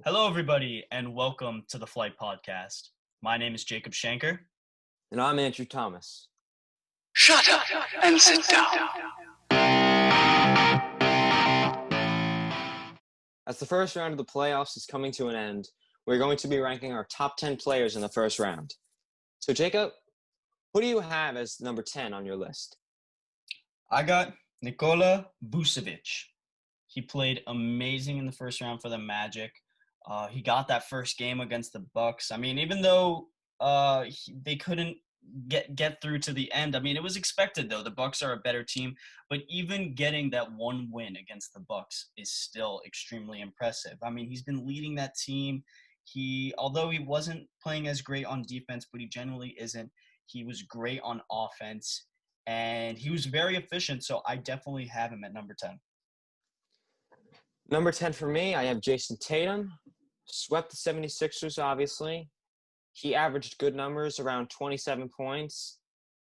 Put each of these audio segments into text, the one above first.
Hello, everybody, and welcome to the Flight Podcast. My name is Jacob Shanker. And I'm Andrew Thomas. Shut up and sit down. As the first round of the playoffs is coming to an end, we're going to be ranking our top 10 players in the first round. So, Jacob, who do you have as number 10 on your list? I got Nikola Vucevic. He played amazing in the first round for the Magic. He got that first game against the Bucks. I mean, even though they couldn't get through to the end, I mean, it was expected, though. The Bucks are a better team. But even getting that one win against the Bucks is still extremely impressive. I mean, he's been leading that team. Although he wasn't playing as great on defense, but he generally isn't, he was great on offense. And he was very efficient, so I definitely have him at number 10. Number 10 for me, I have Jason Tatum. Swept the 76ers, obviously. He averaged good numbers, around 27 points.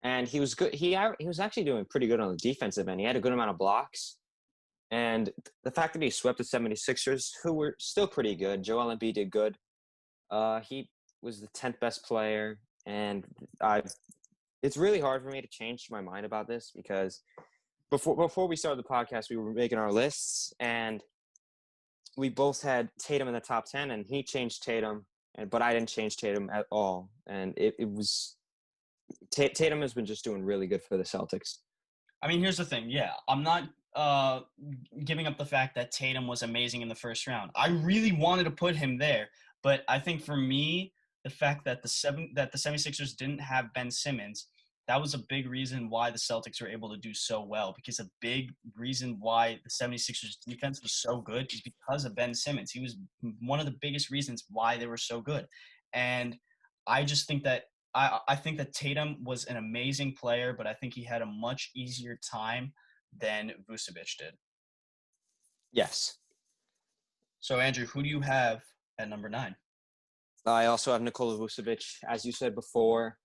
And he was good. He was actually doing pretty good on the defensive end. He had a good amount of blocks. And the fact that he swept the 76ers, who were still pretty good. Joel Embiid did good. He was the 10th best player. And it's really hard for me to change my mind about this because before we started the podcast, we were making our lists. And we both had Tatum in the top 10, and he changed Tatum, but I didn't change Tatum at all. And it was Tatum has been just doing really good for the Celtics. I mean, here's the thing. Yeah, I'm not giving up the fact that Tatum was amazing in the first round. I really wanted to put him there, but I think for me, the fact that the 76ers didn't have Ben Simmons, that was a big reason why the Celtics were able to do so well, because a big reason why the 76ers defense was so good is because of Ben Simmons. He was one of the biggest reasons why they were so good. And I just think that I think that Tatum was an amazing player, but I think he had a much easier time than Vucevic did. Yes. So, Andrew, who do you have at number 9? I also have Nikola Vucevic. As you said before,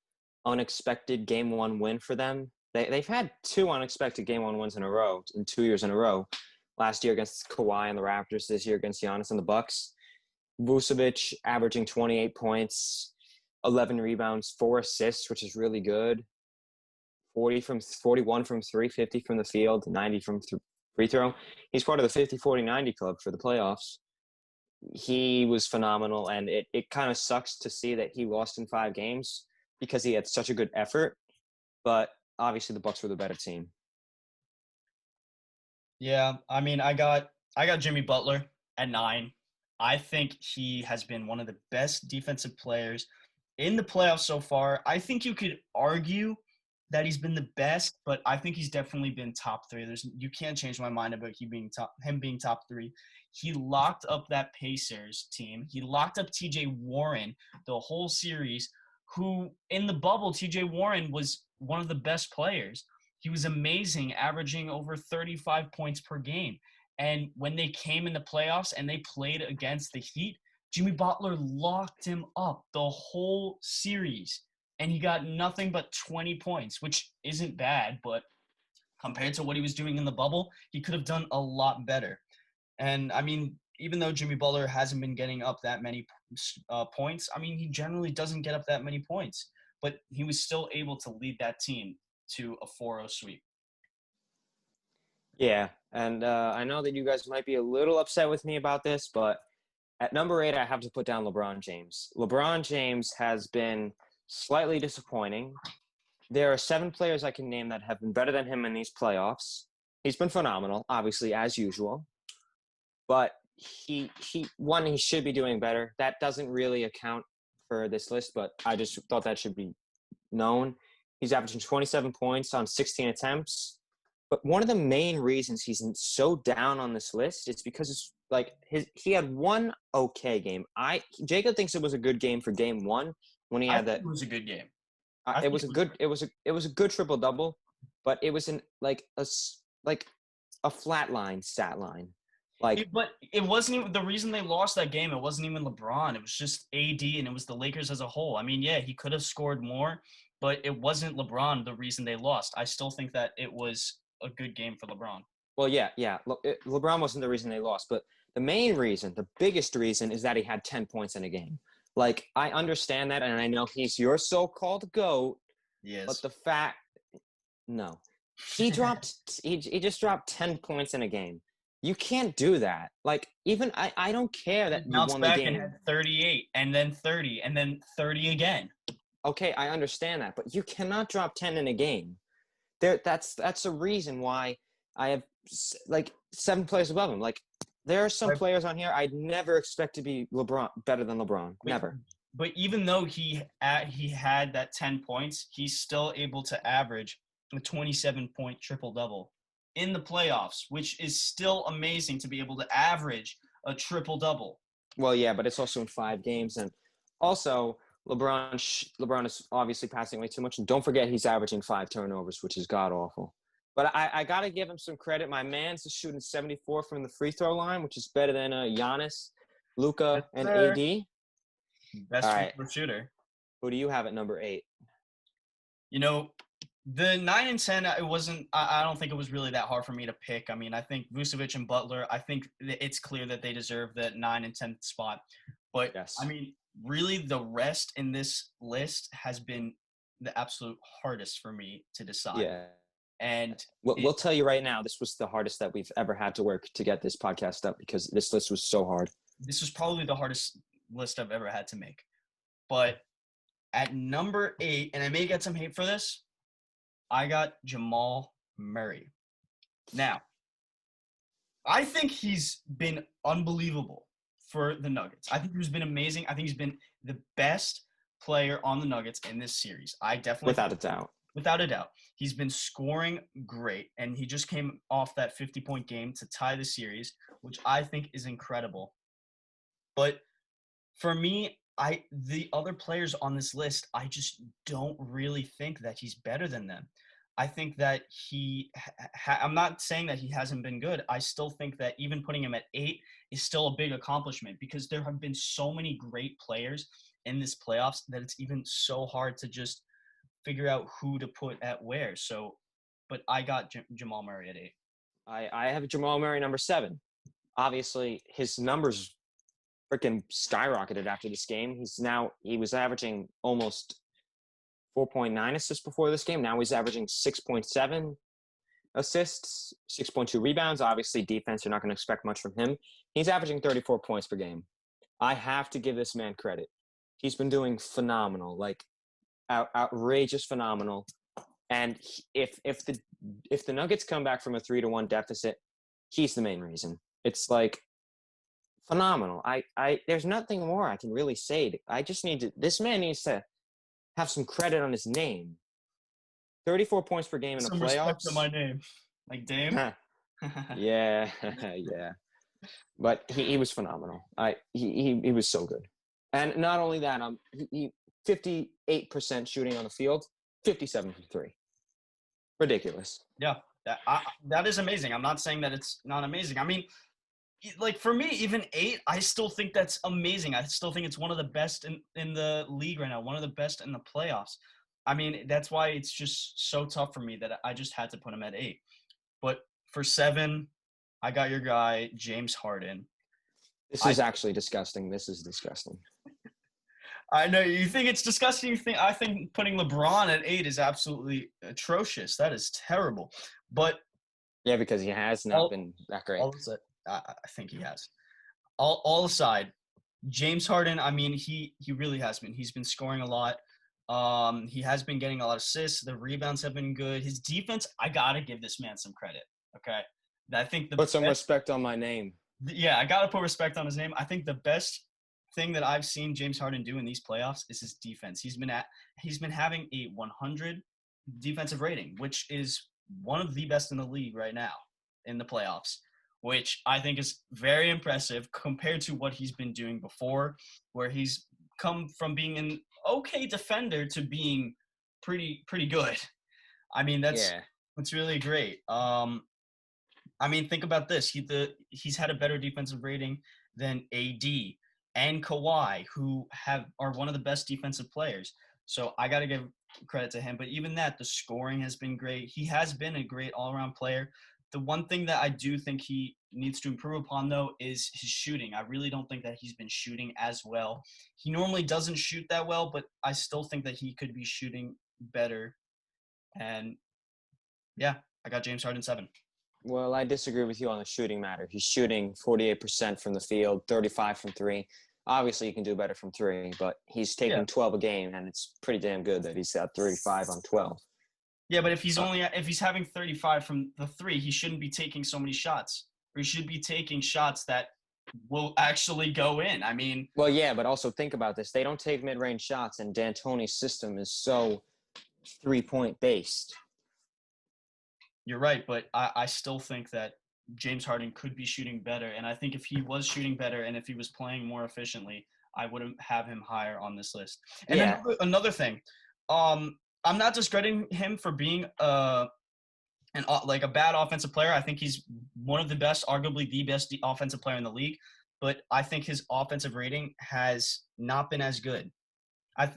unexpected game one win for them. They've had 2 unexpected game one wins in a row, in 2 years in a row. Last year against Kawhi and the Raptors, this year against Giannis and the Bucks. Vucevic averaging 28 points, 11 rebounds, 4 assists, which is really good. 41 from 3, 50 from the field, 90 from free throw. He's part of the 50-40-90 club for the playoffs. He was phenomenal, and it kind of sucks to see that he lost in 5 games because he had such a good effort, but obviously the Bucks were the better team. Yeah, I mean, I got Jimmy Butler at 9. I think he has been one of the best defensive players in the playoffs so far. I think you could argue that he's been the best, but I think he's definitely been top 3. You can't change my mind about him being top 3. He locked up that Pacers team. He locked up TJ Warren the whole series, who in the bubble, TJ Warren was one of the best players. He was amazing, averaging over 35 points per game. And when they came in the playoffs and they played against the Heat, Jimmy Butler locked him up the whole series. And he got nothing but 20 points, which isn't bad, but compared to what he was doing in the bubble, he could have done a lot better. And, I mean, even though Jimmy Butler hasn't been getting up that many points, I mean, he generally doesn't get up that many points. But he was still able to lead that team to a 4-0 sweep. Yeah, and I know that you guys might be a little upset with me about this, but at number 8, I have to put down LeBron James. LeBron James has been slightly disappointing. There are 7 players I can name that have been better than him in these playoffs. He's been phenomenal, obviously, as usual. But he should be doing better. That doesn't really account for this list, but I just thought that should be known. He's averaging 27 points on 16 attempts. But one of the main reasons he's so down on this list is because he had one okay game. Jacob thinks it was a good game for game 1 when he had that. It was a good game. It was a good triple double, but it was a flat line stat line. But it wasn't even the reason they lost that game. It wasn't even LeBron. It was just AD, and it was the Lakers as a whole. I mean, yeah, he could have scored more, but it wasn't LeBron the reason they lost. I still think that it was a good game for LeBron. Well, yeah. LeBron wasn't the reason they lost, but The main reason, the biggest reason, is that he had 10 points in a game. Like, I understand that, and I know he's your so-called GOAT, Yes. but the fact, no. He just dropped 10 points in a game. You can't do that. Like, even, I don't care that you bounced won the back game. and had 38, and then 30, and then 30 again. Okay, I understand that, but you cannot drop 10 in a game. That's a reason why I have, like, 7 players above him. Like, there are some Right. players on here I'd never expect to be better than LeBron. Wait, Never. But even though he had that 10 points, he's still able to average a 27-point triple-double in the playoffs, which is still amazing to be able to average a triple-double. Well, yeah, but it's also in 5 games, and also LeBron is obviously passing away too much, and don't forget he's averaging 5 turnovers, which is god awful. But I got to give him some credit. My man's shooting 74 from the free throw line, which is better than Giannis, Luka, and sir. AD. Best All free right. throw shooter. Who do you have at number 8? You know, the 9 and 10, it wasn't. I don't think it was really that hard for me to pick. I mean, I think Vucevic and Butler. I think it's clear that they deserve the 9 and 10th spot. But Yes. I mean, really, the rest in this list has been the absolute hardest for me to decide. Yeah. And We'll tell you right now, this was the hardest that we've ever had to work to get this podcast up because this list was so hard. this was probably the hardest list I've ever had to make. But at number 8, and I may get some hate for this, I got Jamal Murray. Now, I think he's been unbelievable for the Nuggets. I think he's been amazing. I think he's been the best player on the Nuggets in this series. I definitely Without a doubt. Without a doubt. He's been scoring great, and he just came off that 50-point game to tie the series, which I think is incredible. But for me, the other players on this list, I just don't really think that he's better than them. I think that I'm not saying that he hasn't been good. I still think that even putting him at 8 is still a big accomplishment because there have been so many great players in this playoffs that it's even so hard to just figure out who to put at where. So, but I got Jamal Murray at 8. I have Jamal Murray number 7. Obviously, his numbers freaking skyrocketed after this game. He was averaging almost 4.9 assists before this game. Now he's averaging 6.7 assists, 6.2 rebounds. Obviously, defense, you're not going to expect much from him. He's averaging 34 points per game. I have to give this man credit. He's been doing phenomenal, like outrageous phenomenal. And if the Nuggets come back from a 3-1 deficit, he's the main reason. It's like phenomenal. There's nothing more I can really say. This man needs to have some credit on his name. 34 points per game in the playoffs. Respect to my name, like Dame. Yeah. But he was phenomenal. He was so good. And not only that, he 58% shooting on the field, 57 from 3. Ridiculous. Yeah, that is amazing. I'm not saying that it's not amazing. I mean, like for me, even 8, I still think that's amazing. I still think it's one of the best in the league right now, one of the best in the playoffs. I mean, that's why it's just so tough for me that I just had to put him at 8. But for 7, I got your guy, James Harden. This is actually disgusting. This is disgusting. I know you think it's disgusting. I think putting LeBron at 8 is absolutely atrocious. That is terrible. But yeah, because he has not been that great. I think he has. All aside, James Harden. I mean, he really has been. He's been scoring a lot. He has been getting a lot of assists. The rebounds have been good. His defense, I gotta give this man some credit. Okay, I think put some respect on my name. Yeah, I gotta put respect on his name. I think the best thing that I've seen James Harden do in these playoffs is his defense. He's been having a 100 defensive rating, which is one of the best in the league right now in the playoffs, which I think is very impressive compared to what he's been doing before, where he's come from being an okay defender to being pretty good. I mean, that's really great. I mean, think about this. He's had a better defensive rating than AD and Kawhi, who are one of the best defensive players. So I got to give credit to him. But even that, the scoring has been great. He has been a great all-around player. The one thing that I do think he needs to improve upon, though, is his shooting. I really don't think that he's been shooting as well. He normally doesn't shoot that well, but I still think that he could be shooting better. And yeah, I got James Harden 7. Well, I disagree with you on the shooting matter. He's shooting 48% from the field, 35 from three. Obviously, you can do better from three, but he's taking Yeah. 12 a game, and it's pretty damn good that he's at 35 on 12. Yeah, but if he's having 35 from the three, he shouldn't be taking so many shots. Or he should be taking shots that will actually go in. I mean, Well, yeah, but also think about this. They don't take mid-range shots, and D'Antoni's system is so three-point based. you're right, but I still think that James Harden could be shooting better. And I think if he was shooting better and if he was playing more efficiently, I wouldn't have him higher on this list. And Yeah. another thing, I'm not discrediting him for being like a bad offensive player. I think he's one of the best, arguably the best offensive player in the league. But I think his offensive rating has not been as good. I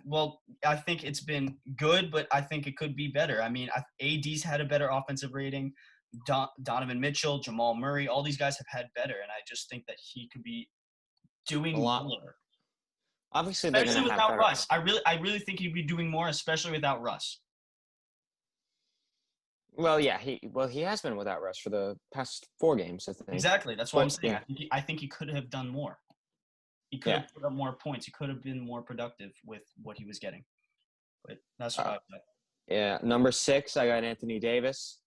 think it's been good, but I think it could be better. I mean, AD's had a better offensive rating. Donovan Mitchell, Jamal Murray, all these guys have had better, and I just think that he could be doing A lot more. Obviously, they're Especially going to have without better. Russ. I really think he'd be doing more, especially without Russ. Well, yeah, he has been without Russ for the past 4 games, I think. Exactly. That's what I'm But, saying. yeah. I think he could have done more. He could have put up more points. He could have been more productive with what he was getting. But that's what I got. Yeah, number 6, I got Anthony Davis.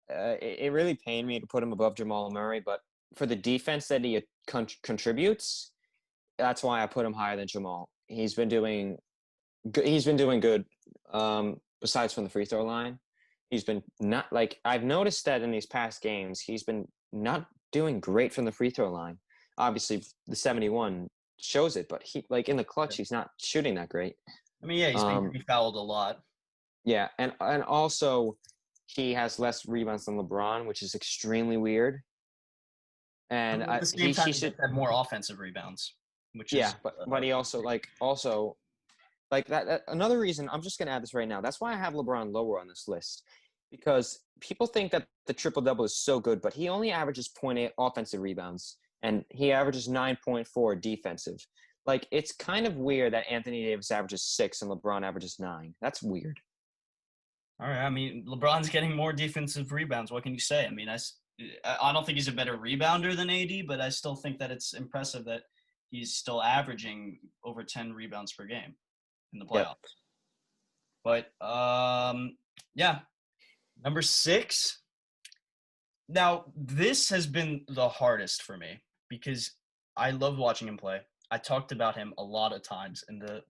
It really pained me to put him above Jamal Murray, but for the defense that he contributes, that's why I put him higher than Jamal. He's been doing good. Besides from the free throw line, he's been not like I've noticed that in these past games, he's been not doing great from the free throw line. Obviously, the 71 shows it, but he like in the clutch, he's not shooting that great. I mean, yeah, he's been fouled a lot. Yeah, and also he has less rebounds than LeBron, which is extremely weird. And At the same time, he should have more offensive rebounds. But he also like that. Another reason I'm just gonna add this right now. That's why I have LeBron lower on this list, because people think that the triple double is so good, but he only averages 0.8 offensive rebounds and he averages 9.4 defensive. Like, it's kind of weird that Anthony Davis averages 6 and LeBron averages 9. That's weird. All right. I mean, LeBron's getting more defensive rebounds. What can you say? I mean, I don't think he's a better rebounder than AD, but I still think that it's impressive that he's still averaging over 10 rebounds per game in the playoffs. Yep. But, yeah. Number 6. Now, this has been the hardest for me because I love watching him play. I talked about him a lot of times in the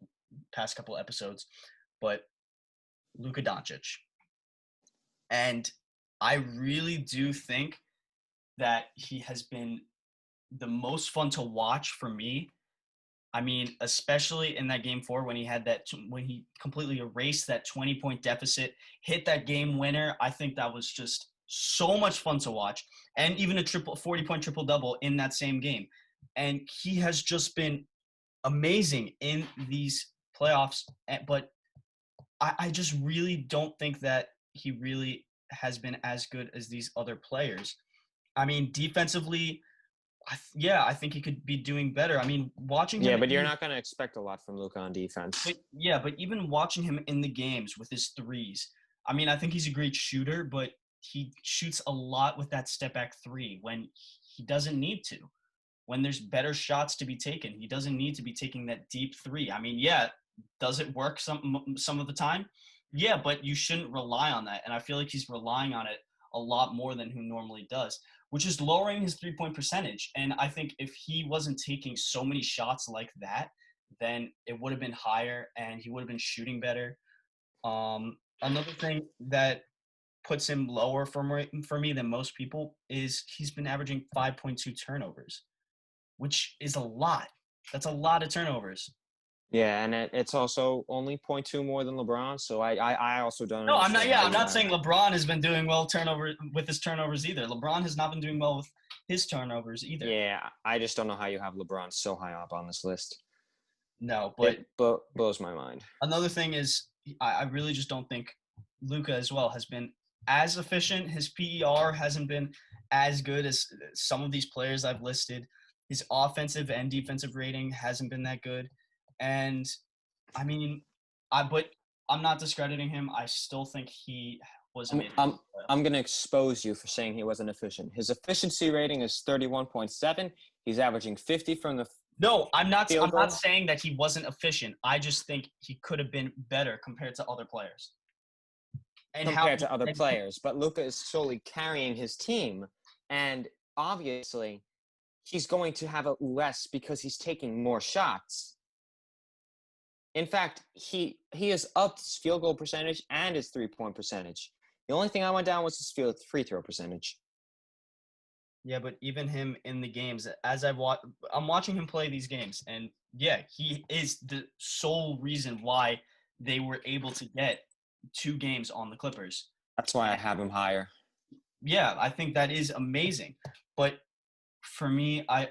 past couple episodes, but Luka Doncic. And I really do think that he has been the most fun to watch for me. I mean, especially in that game 4 when he had when he completely erased that 20-point deficit, hit that game winner. I think that was just so much fun to watch. And even a 40-point triple-double in that same game. And he has just been amazing in these playoffs. But I just really don't think that he really has been as good as these other players. I mean, defensively, I think he could be doing better. I mean, watching him. Yeah, but you're not going to expect a lot from Luka on defense. But even watching him in the games with his threes, I mean, I think he's a great shooter, but he shoots a lot with that step back 3 when he doesn't need to. When there's better shots to be taken, he doesn't need to be taking that deep 3. I mean, yeah, does it work some of the time? Yeah, but you shouldn't rely on that. And I feel like he's relying on it a lot more than who normally does, which is lowering his 3-point percentage. And I think if he wasn't taking so many shots like that, then it would have been higher and he would have been shooting better. Another thing that puts him lower for me than most people is he's been averaging 5.2 turnovers, which is a lot. That's a lot of turnovers. Yeah, and it's also only 0.2 more than LeBron. So I also don't. No, I'm not. Yeah, I'm not saying LeBron has been doing well with his turnovers either. LeBron has not been doing well with his turnovers either. Yeah, I just don't know how you have LeBron so high up on this list. No, but blows my mind. Another thing is I really just don't think Luka as well has been as efficient. His PER hasn't been as good as some of these players I've listed. His offensive and defensive rating hasn't been that good. And I mean, but I'm not discrediting him. I still think he was I'm, amazing. I'm, I'm going to expose you for saying he wasn't efficient. His efficiency rating is 31.7. He's averaging 50 from the No, I'm not field goal. saying that he wasn't efficient. I just think he could have been better compared to other players. And compared to other players, but Luka is solely carrying his team, and obviously he's going to have a less because he's taking more shots. In fact, he has upped his field goal percentage and his 3-point percentage. The only thing I went down was his free throw percentage. Yeah, but even him in the games, as I'm watching him play these games, and yeah, he is the sole reason why they were able to get 2 games on the Clippers. That's why I have him higher. Yeah, I think that is amazing. But for me, I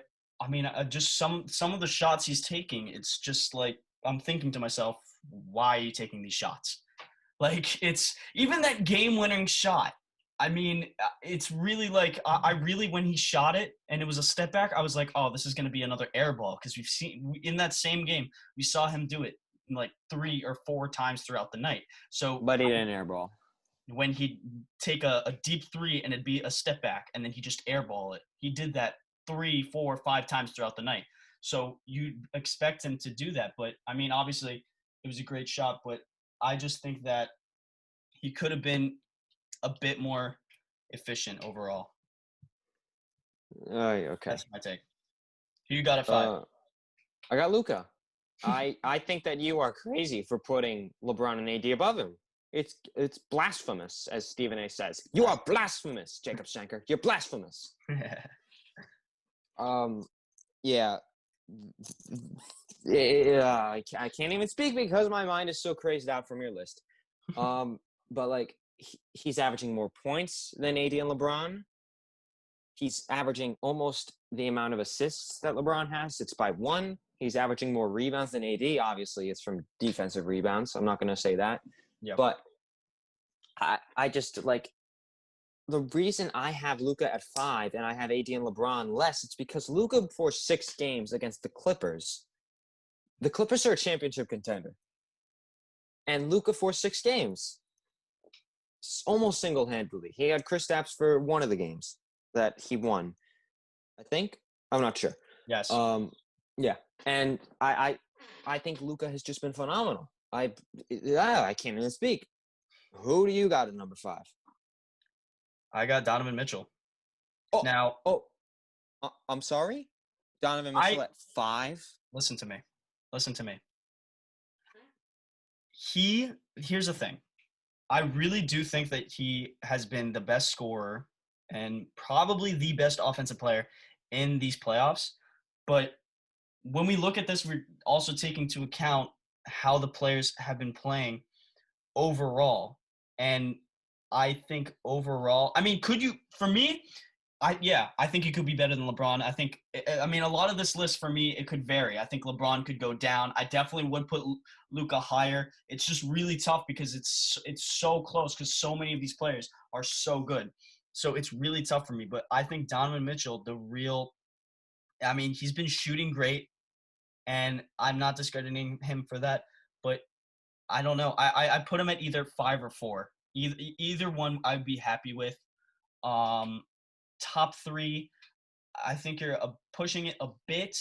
mean, just some of the shots he's taking, it's just like I'm thinking to myself, why are you taking these shots? Like, it's even that game-winning shot. I mean, it's really like I really, when he shot it and it was a step back, I was like, oh, this is going to be another air ball, because we've seen in that same game we saw him do it like 3 or 4 times throughout the night. So, But he didn't airball. when he'd take a deep 3 and it'd be a step back and then he just airball it, he did that 3, 4, 5 times throughout the night. So you'd expect him to do that. But I mean, obviously it was a great shot, but I just think that he could have been a bit more efficient overall. Okay. That's my take. Who you got at 5? I got Luka. I think that you are crazy for putting LeBron and AD above him. It's blasphemous, as Stephen A. says. You are blasphemous, Jacob Shanker. You're blasphemous. Yeah. I can't even speak because my mind is so crazed out from your list. But like he's averaging more points than AD and LeBron. He's averaging almost the amount of assists that LeBron has. It's by 1. He's averaging more rebounds than AD. Obviously, it's from defensive rebounds. I'm not going to say that. Yep. But I just like the reason I have Luka at 5 and I have AD and LeBron less, it's because Luka for 6 games against the Clippers are a championship contender. And Luka for 6 games, almost single-handedly. He had Kristaps for one of the games that he won, I think. I'm not sure. Yes. Yeah. And I think Luka has just been phenomenal. I can't even speak. Who do you got at number 5? I got Donovan Mitchell. I'm sorry? Donovan Mitchell at 5? Listen to me. Here's the thing. I really do think that he has been the best scorer and probably the best offensive player in these playoffs. But when we look at this, we're also taking into account how the players have been playing overall. And I think overall, I mean, I think he could be better than LeBron. I mean, a lot of this list for me, it could vary. I think LeBron could go down. I definitely would put Luka higher. It's just really tough because it's so close because so many of these players are so good. So it's really tough for me. But I think Donovan Mitchell, he's been shooting great, and I'm not discrediting him for that. But I don't know. I put him at either 5 or 4. Either one I'd be happy with. Top 3, I think you're pushing it a bit.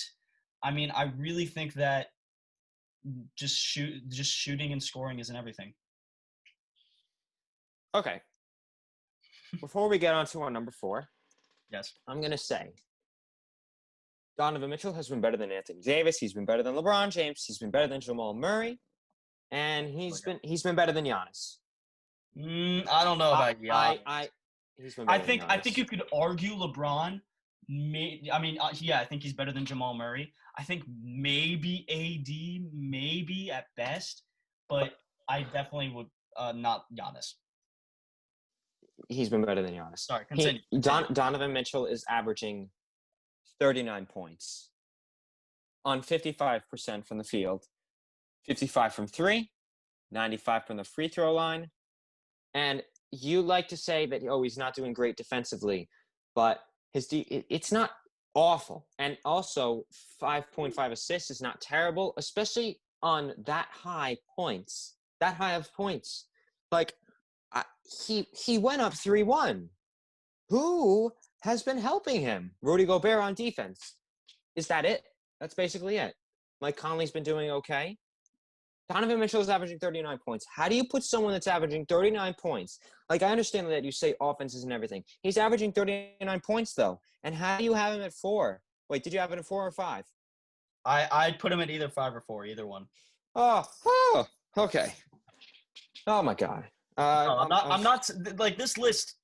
I mean, I really think that just shooting and scoring isn't everything. Okay. Before we get on to our number 4, yes, I'm going to say Donovan Mitchell has been better than Anthony Davis. He's been better than LeBron James. He's been better than Jamal Murray. And he's been better than Giannis. I don't know about Giannis. I think you could argue LeBron. I think he's better than Jamal Murray. I think maybe AD, maybe at best, but I definitely would not Giannis. He's been better than Giannis. Sorry, continue. Donovan Mitchell is averaging 39 points on 55% from the field, 55 from 3, 95 from the free throw line, and you like to say that he's not doing great defensively, but it's not awful. And also 5.5 assists is not terrible, especially on that high points. That high of points. Like he went up 3-1. Who has been helping him? Rudy Gobert on defense. Is that it? That's basically it. Mike Conley's been doing okay. Donovan Mitchell is averaging 39 points. How do you put someone that's averaging 39 points? Like, I understand that you say offense isn't everything. He's averaging 39 points, though. And how do you have him at 4? Wait, did you have it at 4 or 5? I'd put him at either 5 or 4, either one. Oh, okay. Oh, my God. No, I'm not like this list.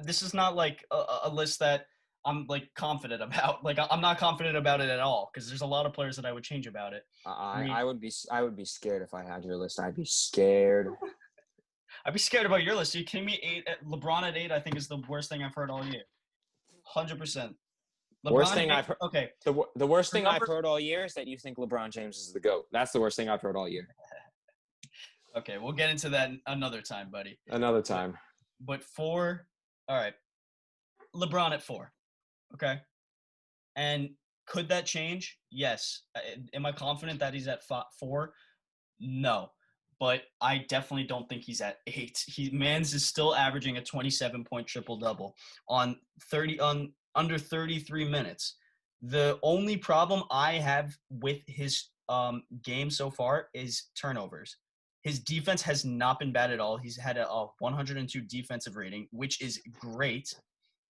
This is not like a list that I'm like confident about. Like I'm not confident about it at all because there's a lot of players that I would change about it. I would be scared if I had your list. I'd be scared. I'd be scared about your list. Are you kidding me? LeBron at 8, I think is the worst thing I've heard all year. 100%. Worst thing I've heard. Okay. The worst thing I've heard all year is that you think LeBron James is the GOAT. That's the worst thing I've heard all year. Okay, we'll get into that another time, buddy. Another time. But 4, all right. LeBron at 4. Okay. And could that change? Yes. Am I confident that he's at 4? No. But I definitely don't think he's at 8. Mans is still averaging a 27-point triple-double on under 33 minutes. The only problem I have with his game so far is turnovers. His defense has not been bad at all. He's had a 102 defensive rating, which is great.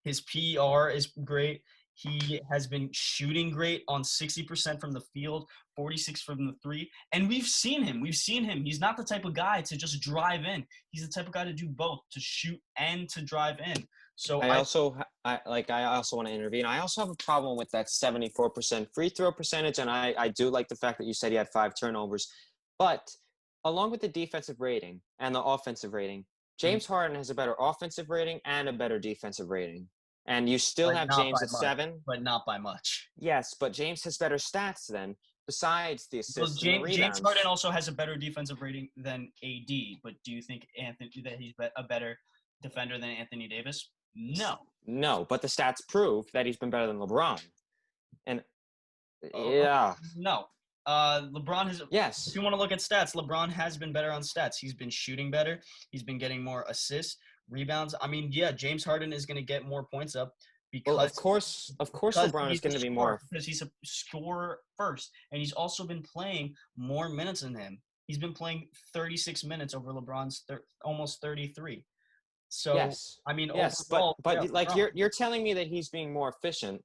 His PER is great. He has been shooting great on 60% from the field, 46 from the 3. And we've seen him. He's not the type of guy to just drive in. He's the type of guy to do both, to shoot and to drive in. So I also want to intervene. I also have a problem with that 74% free throw percentage, and I do like the fact that you said he had 5 turnovers. But along with the defensive rating and the offensive rating, James Harden has a better offensive rating and a better defensive rating. And you still have James at 7. But not by much. Yes, but James has better stats then, besides the assists and the rebounds. James Harden also has a better defensive rating than AD, but do you think that he's a better defender than Anthony Davis? No. No, but the stats prove that he's been better than LeBron. And, yeah. No. LeBron has. Yes. If you want to look at stats, LeBron has been better on stats. He's been shooting better. He's been getting more assists, rebounds. I mean, yeah, James Harden is going to get more points up because. Well, of course, LeBron is going to be more. Because he's a scorer first, and he's also been playing more minutes than him. He's been playing 36 minutes over LeBron's almost 33. So yes. I mean, yes, overall, but like you're telling me that he's being more efficient.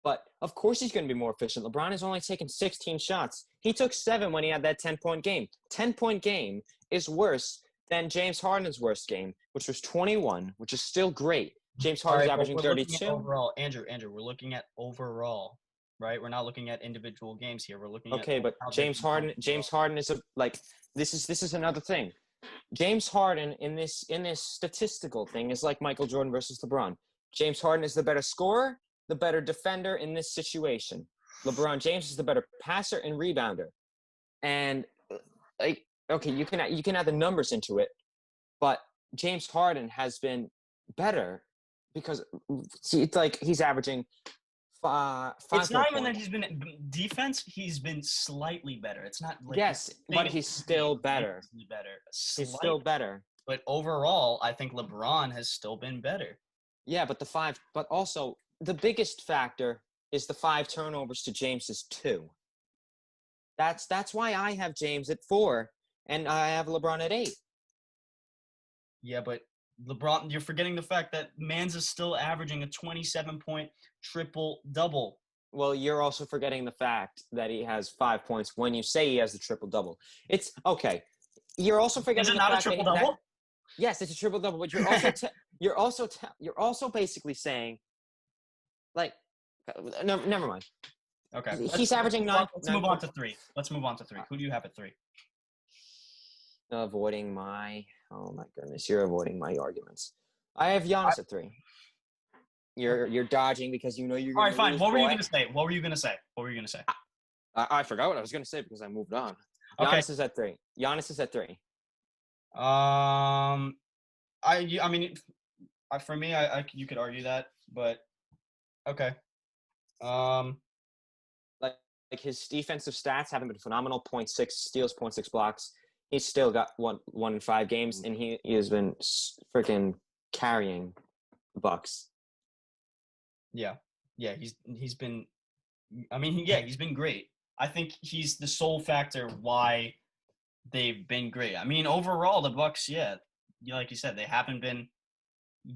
But of course he's going to be more efficient. LeBron has only taken 16 shots. He took 7 when he had that 10-point game. 10-point game is worse than James Harden's worst game, which was 21, which is still great. James Harden's averaging 32. Overall, Andrew, we're looking at overall, right? We're not looking at individual games here. We're looking at but James Harden is this is another thing. James Harden in this statistical thing is like Michael Jordan versus LeBron. James Harden is the better scorer, the better defender in this situation. LeBron James is the better passer and rebounder. And okay, you can add the numbers into it, but James Harden has been better because it's like he's averaging 5. It's not even that he's been defense. He's been slightly better. It's not like but he's still better. He's still better. But overall, I think LeBron has still been better. Yeah, but but also the biggest factor is the 5 turnovers to James's 2. That's why I have James at 4 and I have LeBron at 8. Yeah, but LeBron, you're forgetting the fact that Mans is still averaging a 27-point triple-double. Well, you're also forgetting the fact that he has 5 points when you say he has the triple-double. It's okay. You're also forgetting the fact a triple-double? Yes, it's a triple-double, but you're also basically saying, like, no, never mind. Okay. He's averaging 9. Let's move on to 3. Who do you have at 3? Avoiding my. Oh my goodness, you're avoiding my arguments. I have Giannis at 3. You're dodging because you know you're. All right, fine. What were you gonna say? I forgot what I was gonna say because I moved on. Okay. Giannis is at 3. I mean, for me, you could argue that, but okay. Like his defensive stats haven't been phenomenal. 0.6 steals, 0.6 blocks. He's still got one in 5 games, and he has been freaking carrying the Bucks. Yeah, he's been. I mean, he's been great. I think he's the sole factor why they've been great. I mean, overall, the Bucks, like you said, they haven't been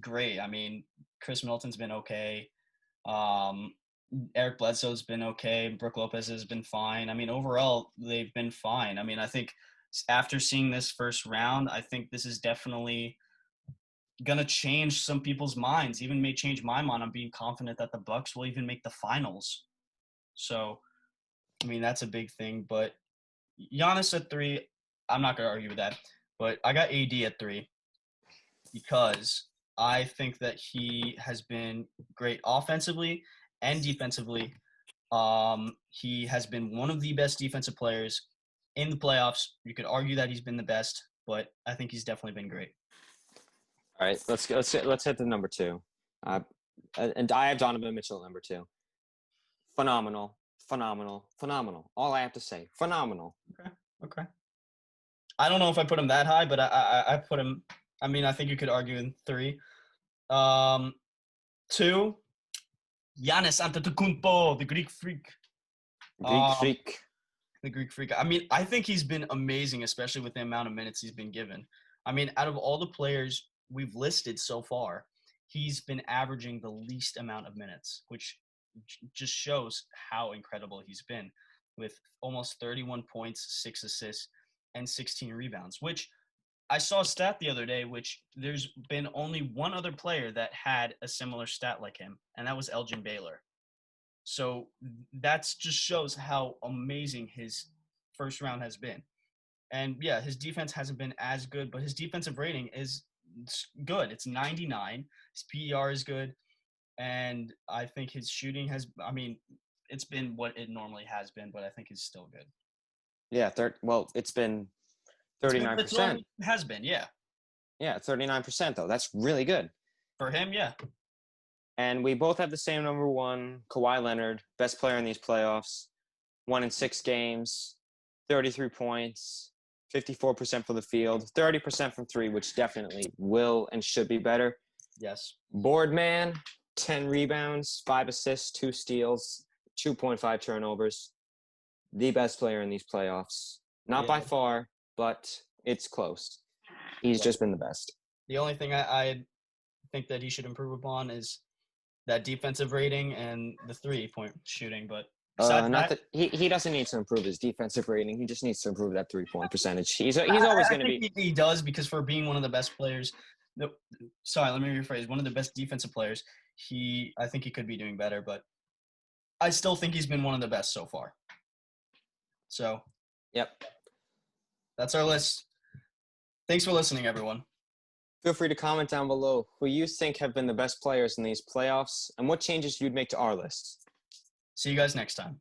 great. I mean, Chris Middleton's been okay. Eric Bledsoe's been okay. Brook Lopez has been fine. I mean, overall, they've been fine. I mean, I think after seeing this first round, I think this is definitely gonna change some people's minds. Even may change my mind. I'm being confident that the Bucks will even make the finals. So, I mean, that's a big thing. But Giannis at 3, I'm not gonna argue with that. But I got AD at 3 because I think that he has been great offensively and defensively. He has been one of the best defensive players in the playoffs. You could argue that he's been the best, but I think he's definitely been great. All right, let's hit the number 2. And I have Donovan Mitchell at number 2. Phenomenal. All I have to say, phenomenal. Okay. I don't know if I put him that high, but I put him. I mean, I think you could argue in 3. 2, Giannis Antetokounmpo, the Greek freak. The Greek freak. I mean, I think he's been amazing, especially with the amount of minutes he's been given. I mean, out of all the players we've listed so far, he's been averaging the least amount of minutes, which just shows how incredible he's been, with almost 31 points, 6 assists, and 16 rebounds, which I saw a stat the other day, which there's been only one other player that had a similar stat like him, and that was Elgin Baylor. So that just shows how amazing his first round has been. And yeah, his defense hasn't been as good, but his defensive rating is good. It's 99. His PER is good. And I think his shooting it's been what it normally has been, but I think it's still good. Yeah, it's been 39%. It has been, yeah. Yeah, 39% though. That's really good. For him, yeah. And we both have the same number 1, Kawhi Leonard, best player in these playoffs. 1 in 6 games, 33 points, 54% from the field, 30% from 3, which definitely will and should be better. Yes. Boardman, 10 rebounds, 5 assists, 2 steals, 2.5 turnovers. The best player in these playoffs. Not by far, but it's close. He's just been the best. The only thing I think that he should improve upon is that defensive rating and the 3-point shooting. But he doesn't need to improve his defensive rating. He just needs to improve that 3-point percentage. He's always going to be. He does, because for being one of the best players. Sorry, let me rephrase. One of the best defensive players. I think he could be doing better, but I still think he's been one of the best so far. So. Yep. That's our list. Thanks for listening, everyone. Feel free to comment down below who you think have been the best players in these playoffs and what changes you'd make to our list. See you guys next time.